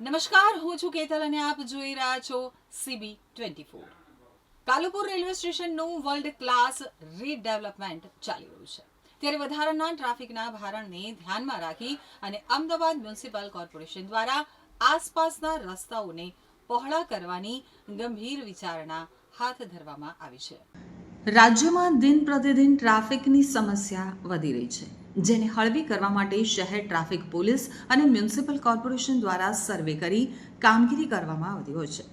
નમસ્કાર, હું છું કેતલ અને આપ જોઈ રહ્યા છો CB24। કાલુપુર રેલવે સ્ટેશનનું વર્લ્ડ ક્લાસ રીડેવલપમેન્ટ ચાલી રહ્યું છે, ત્યારે વધારાના ટ્રાફિકના ભારણને ધ્યાનમાં રાખી અને અમદાવાદ મ્યુનિસિપલ કોર્પોરેશન દ્વારા આસપાસના રસ્તાઓને પહોળા કરવાની ગંભીર વિચારણા હાથ ધરવામાં આવી છે। રાજ્યમાં દિન પ્રતિદિન ટ્રાફિકની સમસ્યા વધી રહી છે, જેને હળવી કરવા માટે શહેર ટ્રાફિક પોલીસ અને મ્યુનિસિપલ કોર્પોરેશન દ્વારા સર્વે કરી કામગીરી કરવામાં આવતી હોય છે।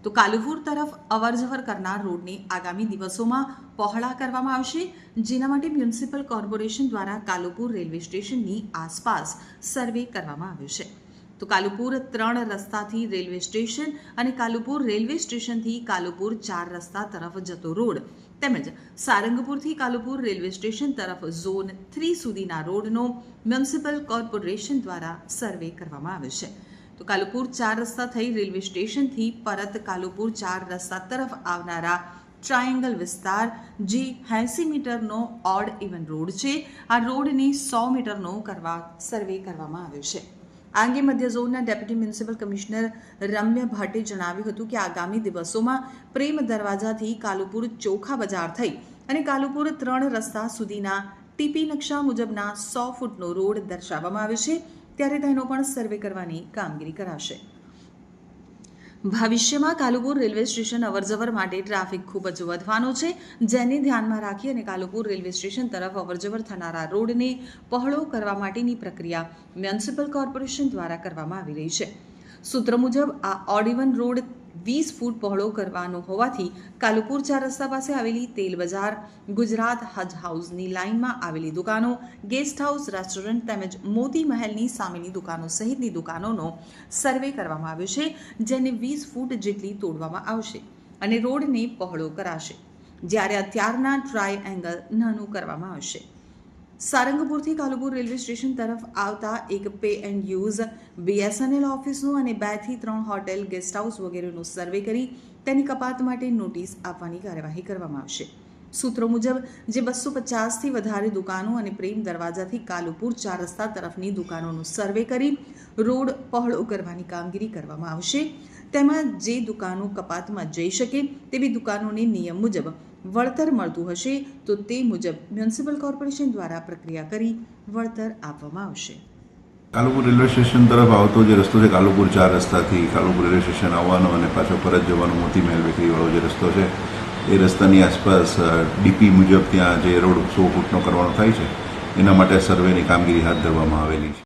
તો કાલુપુર તરફ અવરજવર કરનાર રોડને આગામી દિવસોમાં પહોળા કરવામાં આવશે, જેના માટે મ્યુનિસિપલ કોર્પોરેશન દ્વારા કાલુપુર રેલવે સ્ટેશનની આસપાસ સર્વે કરવામાં આવ્યો છે। તો કાલુપુર 3 રસ્તાથી રેલવે સ્ટેશન અને કાલુપુર રેલવે સ્ટેશનથી કાલુપુર 4 રસ્તા તરફ જતો રોડ તેમજ સારંગપુરથી કાલુપુર રેલવે સ્ટેશન તરફ ઝોન 3 સુધીના રોડનો મ્યુનિસિપલ કોર્પોરેશન દ્વારા સર્વે કરવામાં આવ્યો છે। તો કાલુપુર 4 રસ્તા થઈ રેલવે સ્ટેશનથી પરત કાલુપુર 4 રસ્તા તરફ આવનારા ટ્રાયેંગલ વિસ્તાર જે 80 મીટરનો ઓડ ઇવન રોડ છે, આ રોડને 100 મીટરનો કરવા સર્વે કરવામાં આવ્યો છે। આ અંગે મધ્ય ઝોનના ડેપ્યુટી મ્યુનિસિપલ કમિશનર રમ્યા ભટ્ટે જણાવ્યું હતું કે આગામી દિવસોમાં પ્રેમ દરવાજાથી કાલુપુર ચોખા બજાર થઈ અને કાલુપુર 3 રસ્તા સુધીના ટીપી નકશા મુજબના 100 ફૂટનો રોડ દર્શાવવામાં આવ્યો છે, ત્યારે તેનો પણ સર્વે કરવાની કામગીરી કરાશે। ભવિષ્યમાં કાલુપુર રેલવે સ્ટેશન અવરજવર માટે ટ્રાફિક ખૂબ જ વધવાનો છે, જેને ધ્યાનમાં રાખી અને કાલુપુર રેલવે સ્ટેશન તરફ અવરજવર થનારા રોડને પહોળો કરવા માટેની પ્રક્રિયા મ્યુનિસિપલ કોર્પોરેશન દ્વારા કરવામાં આવી રહી છે। સૂત્ર મુજબ આ ઓડ ઇવન રોડ 20 ફૂટ પહોળો કરવાનો હોવાથી કાલુપુર 4 રસ્તા પાસે આવેલી તેલ બજાર, ગુજરાત હજ હાઉસની લાઇનમાં આવેલી દુકાનો, ગેસ્ટ હાઉસ, રેસ્ટોરન્ટ તેમજ મોતી મહેલની સામેની દુકાનો સહિતની દુકાનોનો સર્વે કરવામાં આવ્યો છે, જેને 20 ફૂટ જેટલી તોડવામાં આવશે અને રોડને પહોળો કરાશે, જ્યારે અત્યારના ટ્રાયએંગલ નાનું કરવામાં આવશે। સારંગપુરથી કાલુપુર રેલવે સ્ટેશન તરફ આવતા એક પે એન્ડ યુઝ BSNL ઓફિસનું અને 2 થી 3 હોટેલ, ગેસ્ટ હાઉસ વગેરેનું સર્વે કરી તેની કપાત માટે નોટિસ આપવાની કાર્યવાહી કરવામાં આવશે। સૂત્રો મુજબ જે 250થી વધારે દુકાનો અને પ્રેમ દરવાજાથી કાલુપુર 4 રસ્તા તરફની દુકાનોનું સર્વે કરી રોડ પહોળો કરવાની કામગીરી કરવામાં આવશે। તેમાં જે દુકાનો કપાતમાં જઈ શકે તેવી દુકાનોને નિયમ મુજબ વળતર મળતું હશે તો તે મુજબ મ્યુનિસિપલ કોર્પોરેશન દ્વારા પ્રક્રિયા કરી વળતર આપવામાં આવશે। કાલુપુર રેલવે સ્ટેશન તરફ આવતો જે રસ્તો છે, કાલુપુર 4 રસ્તાથી કાલુપુર રેલવે સ્ટેશન આવવાનો અને પાછો પરત જવાનો મોતી મહેલ બેકરીવાળો જે રસ્તો છે, એ રસ્તાની આસપાસ ડીપી મુજબ ત્યાં જે રોડ 100 ફૂટનો કરવાનો થાય છે, એના માટે સર્વેની કામગીરી હાથ ધરવામાં આવેલી છે।